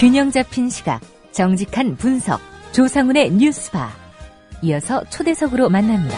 균형 잡힌 시각, 정직한 분석, 조상훈의 뉴스바. 이어서 초대석으로 만납니다.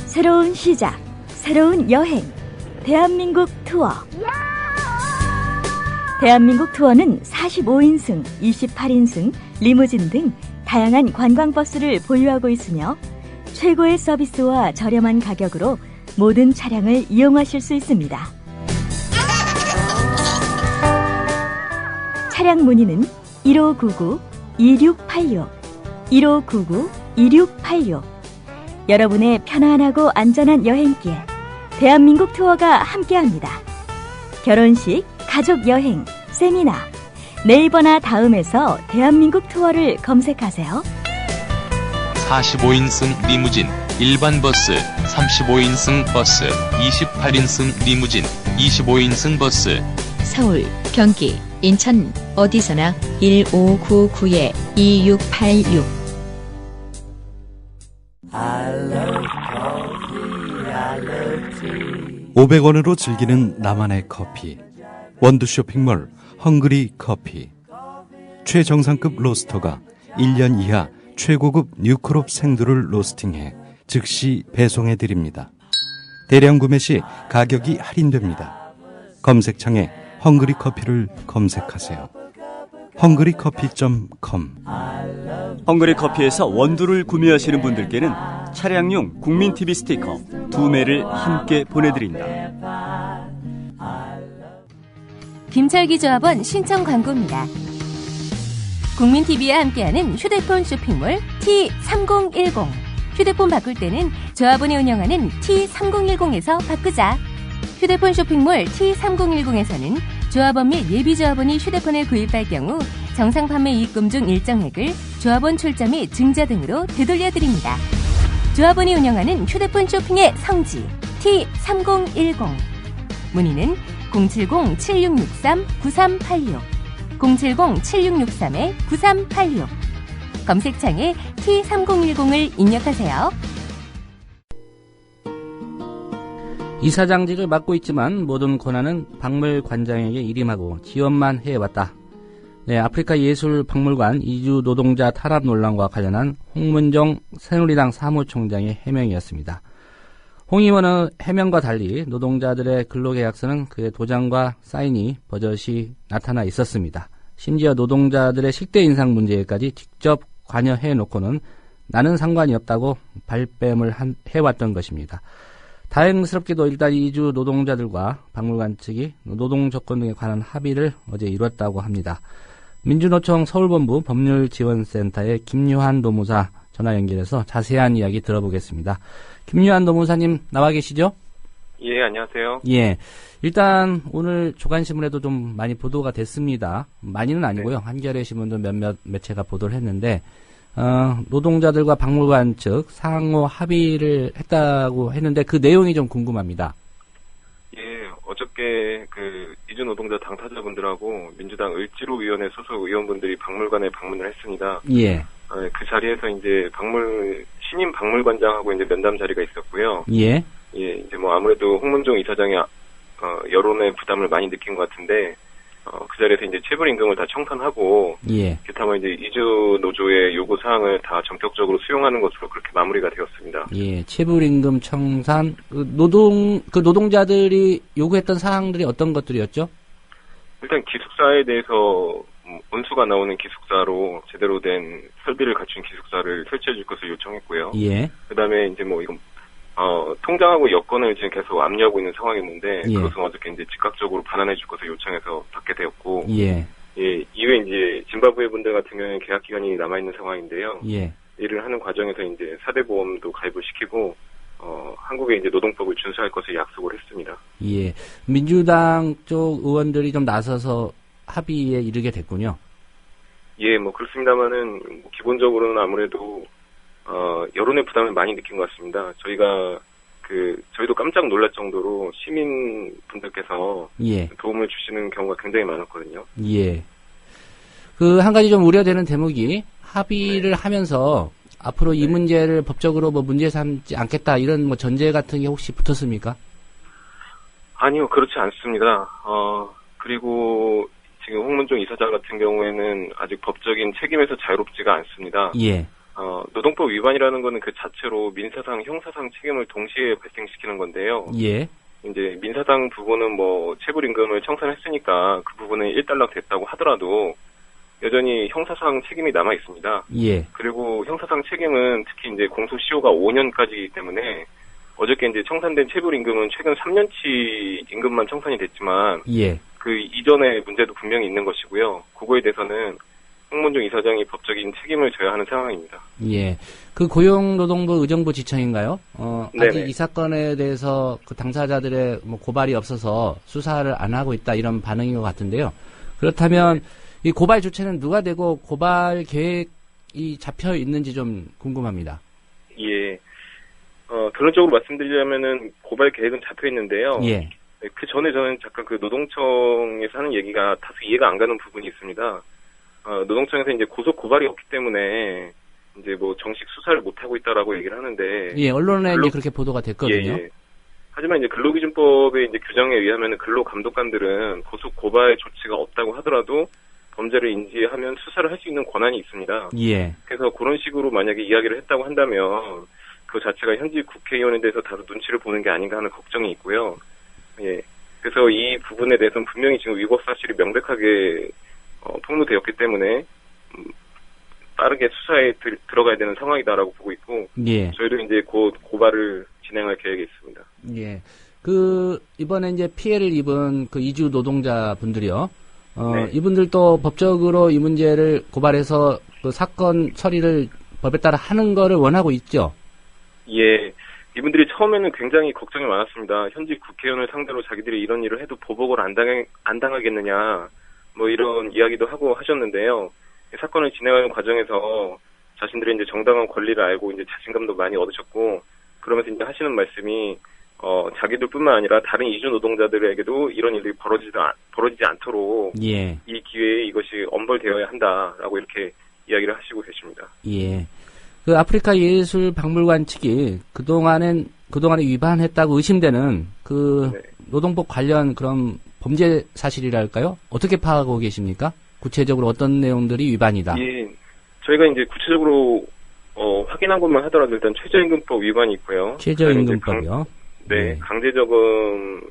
새로운 시작, 새로운 여행, 대한민국 투어. 대한민국 투어는 45인승, 28인승, 리무진 등 다양한 관광버스를 보유하고 있으며 최고의 서비스와 저렴한 가격으로 모든 차량을 이용하실 수 있습니다. 차량 문의는 1599-2686, 1599-2686. 여러분의 편안하고 안전한 여행길, 대한민국 투어가 함께합니다. 결혼식, 가족여행, 세미나, 네이버나 다음에서 대한민국 투어를 검색하세요. 45인승 리무진, 일반 버스, 35인승 버스, 28인승 리무진, 25인승 버스. 서울, 경기, 인천 어디서나 1599-2686. 500원으로 즐기는 나만의 커피. 원두 쇼핑몰 헝그리 커피. 최정상급 로스터가 1년 이하 최고급 뉴크롭 생두를 로스팅해 즉시 배송해드립니다. 대량 구매 시 가격이 할인됩니다. 검색창에 헝그리 커피를 검색하세요. 헝그리커피.com. 헝그리 커피에서 원두를 구매하시는 분들께는 차량용 국민TV 스티커 2매를 함께 보내드린다. 김철기 조합원 신청 광고입니다. 국민TV와 함께하는 휴대폰 쇼핑몰 T3010. 휴대폰 바꿀 때는 조합원이 운영하는 T3010에서 바꾸자. 휴대폰 쇼핑몰 T3010에서는 조합원 및 예비조합원이 휴대폰을 구입할 경우 정상 판매 이익금 중 일정액을 조합원 출자 및 증자 등으로 되돌려드립니다. 조합원이 운영하는 휴대폰 쇼핑의 성지 T3010. 문의는 070-7663-9386, 070-7663-9386. 검색창에 T3010을 입력하세요. 이사장직을 맡고 있지만 모든 권한은 박물관장에게 일임하고 지원만 해왔다. 네, 아프리카 예술박물관 이주 노동자 탄압 논란과 관련한 홍문종 새누리당 사무총장의 해명이었습니다. 홍 의원은 해명과 달리 노동자들의 근로계약서는 그의 도장과 사인이 버젓이 나타나 있었습니다. 심지어 노동자들의 식대 인상 문제까지 직접 관여해놓고는 나는 상관이 없다고 발뺌을 해왔던 것입니다. 다행스럽게도 일단 이주 노동자들과 박물관 측이 노동 조건 등에 관한 합의를 어제 이뤘다고 합니다. 민주노총 서울본부 법률지원센터의 김유한 노무사 전화 연결해서 자세한 이야기 들어보겠습니다. 김유한 노무사님 나와 계시죠? 예, 안녕하세요. 예, 일단 오늘 조간신문에도 좀 많이 보도가 됐습니다. 많이는 아니고요. 네. 한겨레 신문도 몇몇 매체가 보도를 했는데 노동자들과 박물관 측 상호 합의를 했다고 했는데 그 내용이 좀 궁금합니다. 예, 어저께 그 이주 노동자 당사자분들하고 민주당 을지로위원회 소속 의원분들이 박물관에 방문을 했습니다. 예. 그 자리에서 이제 신임 박물관장하고 이제 면담 자리가 있었고요. 예. 예, 이제 뭐 아무래도 홍문종 이사장이 여론의 부담을 많이 느낀 것 같은데 그 자리에서 이제 체불임금을 다 청산하고, 예. 그렇다면 이제 이주 노조의 요구 사항을 다 전격적으로 수용하는 것으로 그렇게 마무리가 되었습니다. 예, 체불임금 청산, 노동자들이 요구했던 사항들이 어떤 것들이었죠? 일단 기숙사에 대해서 원수가 나오는 기숙사로 제대로 된 설비를 갖춘 기숙사를 설치해 줄 것을 요청했고요. 예. 그다음에 이제 뭐 이건 통장하고 여권을 지금 계속 압류하고 있는 상황이었는데, 예. 그것은 어저께 이제 즉각적으로 반환해 줄 것을 요청해서 받게 되었고, 예. 예, 이후에 이제 짐바브웨 분들 같은 경우는 계약 기간이 남아 있는 상황인데요. 예. 일을 하는 과정에서 이제 4대 보험도 가입을 시키고 한국의 이제 노동법을 준수할 것을 약속을 했습니다. 예. 민주당 쪽 의원들이 좀 나서서 합의에 이르게 됐군요. 예, 뭐 그렇습니다만은 뭐 기본적으로는 아무래도 여론의 부담을 많이 느낀 것 같습니다. 저희도 깜짝 놀랄 정도로 시민분들께서 예. 도움을 주시는 경우가 굉장히 많았거든요. 예. 한 가지 좀 우려되는 대목이 합의를 하면서 앞으로 이 문제를 법적으로 뭐 문제 삼지 않겠다 이런 뭐 전제 같은 게 혹시 붙었습니까? 아니요, 그렇지 않습니다. 그리고 지금 홍문종 이사장 같은 경우에는 아직 법적인 책임에서 자유롭지가 않습니다. 예. 노동법 위반이라는 거는 그 자체로 민사상, 형사상 책임을 동시에 발생시키는 건데요. 예. 이제 민사상 부분은 뭐 체불임금을 청산했으니까 그 부분은 일단락 됐다고 하더라도 여전히 형사상 책임이 남아 있습니다. 예. 그리고 형사상 책임은 특히 이제 공소시효가 5년까지이기 때문에 어저께 이제 청산된 체불임금은 최근 3년치 임금만 청산이 됐지만 예. 그 이전의 문제도 분명히 있는 것이고요. 그거에 대해서는 홍문종 이사장이 법적인 책임을 져야 하는 상황입니다. 예. 그 고용노동부 의정부 지청인가요? 아직 네네. 이 사건에 대해서 그 당사자들의 뭐 고발이 없어서 수사를 안 하고 있다 이런 반응인 것 같은데요. 그렇다면 이 고발 주체는 누가 되고 고발 계획이 잡혀 있는지 좀 궁금합니다. 예. 결론적으로 말씀드리자면은 고발 계획은 잡혀 있는데요. 예. 그 전에 저는 잠깐 그 노동청에서 하는 얘기가 다소 이해가 안 가는 부분이 있습니다. 노동청에서 이제 고소 고발이 없기 때문에 이제 뭐 정식 수사를 못 하고 있다라고 얘기를 하는데. 예, 언론에 이제 그렇게 보도가 됐거든요. 예. 하지만 이제 근로기준법의 이제 규정에 의하면은 근로감독관들은 고소 고발 조치가 없다고 하더라도 범죄를 인지하면 수사를 할 수 있는 권한이 있습니다. 예. 그래서 그런 식으로 만약에 이야기를 했다고 한다면 그 자체가 현직 국회의원에 대해서 다소 눈치를 보는 게 아닌가 하는 걱정이 있고요. 예. 그래서 이 부분에 대해서는 분명히 지금 위법 사실이 명백하게 폭로되었기 때문에 빠르게 수사에 들어가야 되는 상황이다라고 보고 있고, 예. 저희도 이제 곧 고발을 진행할 계획이 있습니다. 예. 이번에 이제 피해를 입은 그 이주 노동자분들이요. 네. 이분들도 법적으로 이 문제를 고발해서 그 사건 처리를 법에 따라 하는 거를 원하고 있죠. 예. 이분들이 처음에는 굉장히 걱정이 많았습니다. 현직 국회의원을 상대로 자기들이 이런 일을 해도 보복을 안 당하겠느냐, 뭐 이런 이야기도 하고 하셨는데요. 사건을 진행하는 과정에서 자신들의 이제 정당한 권리를 알고 이제 자신감도 많이 얻으셨고, 그러면서 이제 하시는 말씀이 자기들뿐만 아니라 다른 이주 노동자들에게도 이런 일이 벌어지지 않도록 예. 이 기회에 이것이 엄벌되어야 한다라고 이렇게 이야기를 하시고 계십니다. 예. 그 아프리카 예술 박물관 측이 그동안에 위반했다고 의심되는 그 네. 노동법 관련 그런 범죄 사실이랄까요? 어떻게 파악하고 계십니까? 구체적으로 어떤 내용들이 위반이다? 예. 저희가 이제 구체적으로 확인한 것만 하더라도 일단 최저임금법 위반이 있고요. 최저임금법이요? 네. 강제적음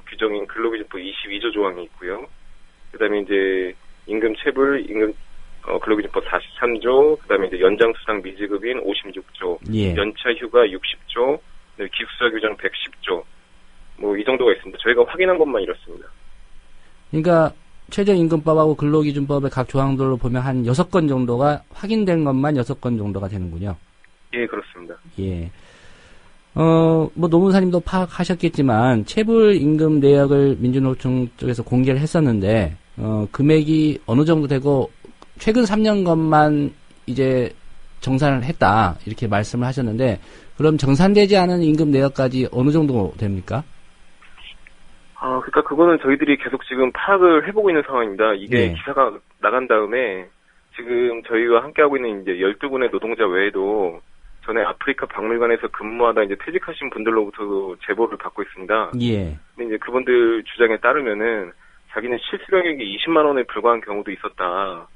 규정인 근로기준법 22조 조항이 있고요. 그다음에 이제 임금 체불, 근로기준법 43조, 그다음에 이제 연장 수당 미지급인 56조, 예. 연차 휴가 60조, 기숙사 규정 110조, 뭐 이 정도가 있습니다. 저희가 확인한 것만 이렇습니다. 그러니까 최저임금법하고 근로기준법의 각 조항들로 보면 한 6건 정도가 확인된 것만 6건 정도가 되는군요. 예, 그렇습니다. 예. 뭐 노무사님도 파악하셨겠지만 체불 임금 내역을 민주노총 쪽에서 공개를 했었는데 금액이 어느 정도 되고 최근 3년 것만 이제 정산을 했다 이렇게 말씀을 하셨는데 그럼 정산되지 않은 임금 내역까지 어느 정도 됩니까? 그러니까 그거는 저희들이 계속 지금 파악을 해보고 있는 상황입니다. 이게 네. 기사가 나간 다음에 지금 저희와 함께하고 있는 이제 12분의 노동자 외에도 전에 아프리카 박물관에서 근무하다 이제 퇴직하신 분들로부터 제보를 받고 있습니다. 예. 근데 이제 그분들 주장에 따르면은 자기는 실수령액이 20만 원에 불과한 경우도 있었다.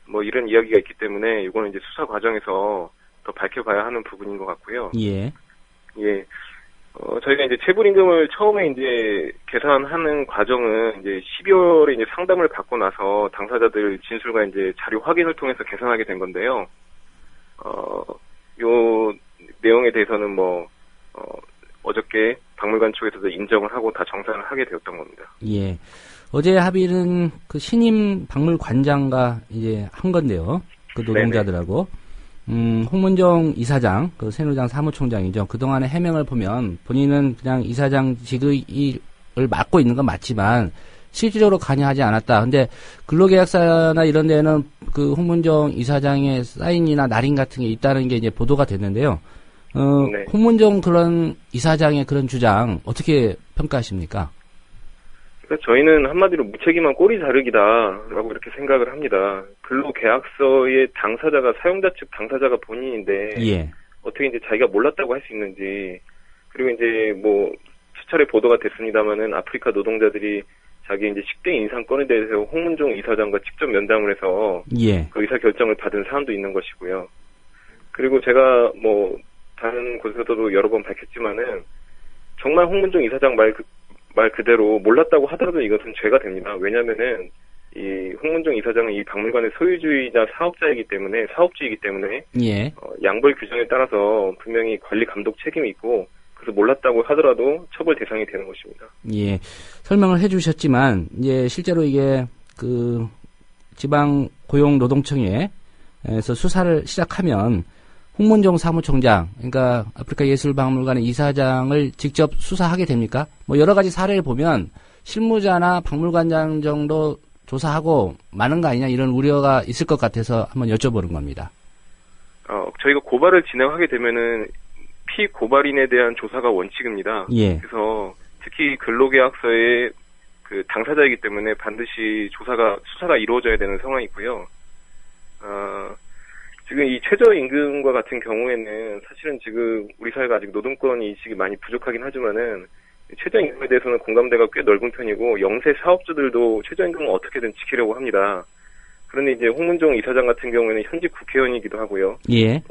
뭐 이런 이야기가 있기 때문에 이거는 이제 수사 과정에서 더 밝혀봐야 하는 부분인 것 같고요. 예. 예. 저희가 이제 체불임금을 처음에 이제 계산하는 과정은 이제 12월에 이제 상담을 받고 나서 당사자들 진술과 이제 자료 확인을 통해서 계산하게 된 건데요. 요 내용에 대해서는 어저께 박물관 쪽에서도 인정을 하고 다 정산을 하게 되었던 겁니다. 예. 어제 합의는 그 신임 박물관장과 이제 한 건데요. 그 노동자들하고. 홍문종 이사장, 그 새누리당 사무총장이죠. 그동안의 해명을 보면 본인은 그냥 이사장 직을 맡고 있는 건 맞지만 실질적으로 관여하지 않았다. 근데 근로계약서나 이런 데는 그 홍문종 이사장의 사인이나 날인 같은 게 있다는 게 이제 보도가 됐는데요. 네. 홍문종 그런 이사장의 그런 주장 어떻게 평가하십니까? 그러니까 저희는 한마디로 무책임한 꼬리 자르기다라고 이렇게 생각을 합니다. 근로계약서의 당사자가 사용자 측 당사자가 본인인데 예. 어떻게 이제 자기가 몰랐다고 할 수 있는지 그리고 이제 뭐 수차례 보도가 됐습니다만은 아프리카 노동자들이 자기 이제 식대 인상권에 대해서 홍문종 이사장과 직접 면담을 해서 예. 그 의사 결정을 받은 사안도 있는 것이고요. 그리고 제가 뭐 다른 곳에서도 여러 번 밝혔지만은 정말 홍문종 이사장 말 그대로 몰랐다고 하더라도 이것은 죄가 됩니다. 왜냐면은 이 홍문종 이사장은 이 박물관의 소유주의자 사업주이기 때문에 예. 양벌 규정에 따라서 분명히 관리 감독 책임이 있고 그래서 몰랐다고 하더라도 처벌 대상이 되는 것입니다. 예. 설명을 해주셨지만 이제 실제로 이게 그 지방 고용 노동청에서 수사를 시작하면 홍문종 사무총장, 그러니까 아프리카 예술박물관의 이사장을 직접 수사하게 됩니까? 뭐 여러 가지 사례를 보면 실무자나 박물관장 정도 조사하고 많은 거 아니냐 이런 우려가 있을 것 같아서 한번 여쭤보는 겁니다. 저희가 고발을 진행하게 되면은 피고발인에 대한 조사가 원칙입니다. 예. 그래서 특히 근로계약서의 그 당사자이기 때문에 반드시 수사가 이루어져야 되는 상황이고요. 지금 이 최저임금과 같은 경우에는 사실은 지금 우리 사회가 아직 노동권 인식이 많이 부족하긴 하지만은 최저임금에 대해서는 공감대가 꽤 넓은 편이고 영세 사업주들도 최저임금을 어떻게든 지키려고 합니다. 그런데 이제 홍문종 이사장 같은 경우에는 현직 국회의원이기도 하고요. 예.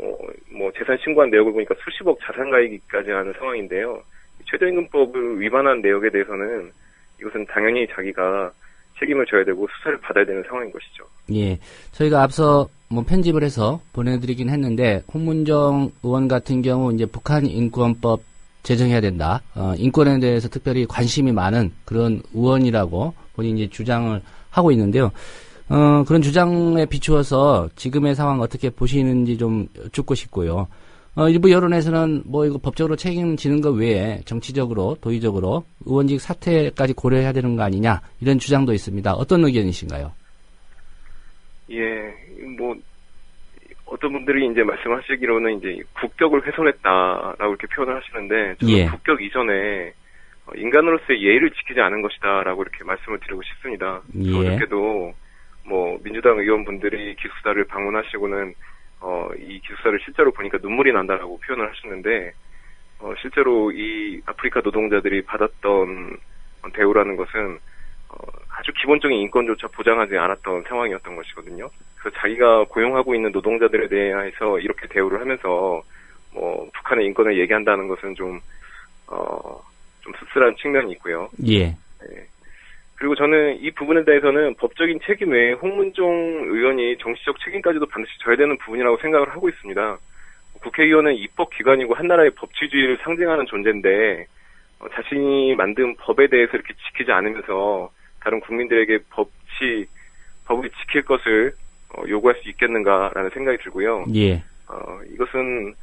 뭐 재산 신고한 내역을 보니까 수십억 자산 가입까지 하는 상황인데요. 최저임금법을 위반한 내역에 대해서는 이것은 당연히 자기가 책임을 져야 되고 수사를 받아야 되는 상황인 것이죠. 예. 저희가 앞서 뭐 편집을 해서 보내드리긴 했는데 홍문종 의원 같은 경우 이제 북한 인권법 제정해야 된다. 인권에 대해서 특별히 관심이 많은 그런 의원이라고 본인이 주장을 하고 있는데요. 그런 주장에 비추어서 지금의 상황 어떻게 보시는지 좀 여쭙고 싶고요. 일부 여론에서는 뭐 이거 법적으로 책임지는 것 외에 정치적으로, 도의적으로 의원직 사퇴까지 고려해야 되는 거 아니냐 이런 주장도 있습니다. 어떤 의견이신가요? 예, 뭐 어떤 분들이 이제 말씀하시기로는 이제 국격을 훼손했다라고 이렇게 표현을 하시는데 저는 예. 국격 이전에 인간으로서의 예의를 지키지 않은 것이다라고 이렇게 말씀을 드리고 싶습니다. 예. 어저께도 뭐 민주당 의원분들이 기숙사를 방문하시고는 이 기숙사를 실제로 보니까 눈물이 난다라고 표현을 하셨는데 실제로 이 아프리카 노동자들이 받았던 대우라는 것은 아주 기본적인 인권조차 보장하지 않았던 상황이었던 것이거든요. 그래서 자기가 고용하고 있는 노동자들에 대해서 이렇게 대우를 하면서 뭐 북한의 인권을 얘기한다는 것은 좀 씁쓸한 측면이 있고요. 예. 네. 그리고 저는 이 부분에 대해서는 법적인 책임 외에 홍문종 의원이 정치적 책임까지도 반드시 져야 되는 부분이라고 생각을 하고 있습니다. 국회의원은 입법기관이고 한나라의 법치주의를 상징하는 존재인데 자신이 만든 법에 대해서 이렇게 지키지 않으면서 다른 국민들에게 법을 지킬 것을 요구할 수 있겠는가라는 생각이 들고요. 예. 이것은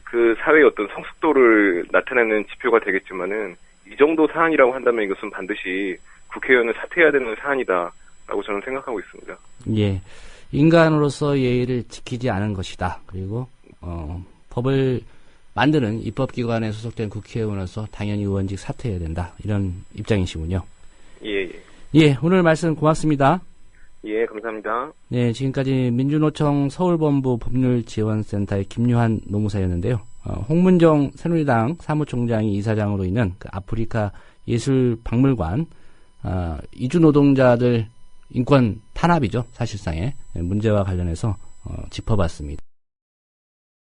그 사회의 어떤 성숙도를 나타내는 지표가 되겠지만은 이 정도 사안이라고 한다면 이것은 반드시 국회의원을 사퇴해야 되는 사안이다라고 저는 생각하고 있습니다. 예. 인간으로서 예의를 지키지 않은 것이다. 그리고 법을 만드는 입법기관에 소속된 국회의원으로서 당연히 의원직 사퇴해야 된다. 이런 입장이시군요. 예. 예, 오늘 말씀 고맙습니다. 예, 감사합니다. 네, 지금까지 민주노총 서울본부 법률지원센터의 김유한 노무사였는데요. 홍문종 새누리당 사무총장이 이사장으로 있는 그 아프리카 예술박물관 이주 노동자들 인권 탄압이죠. 사실상의 문제와 관련해서 짚어봤습니다.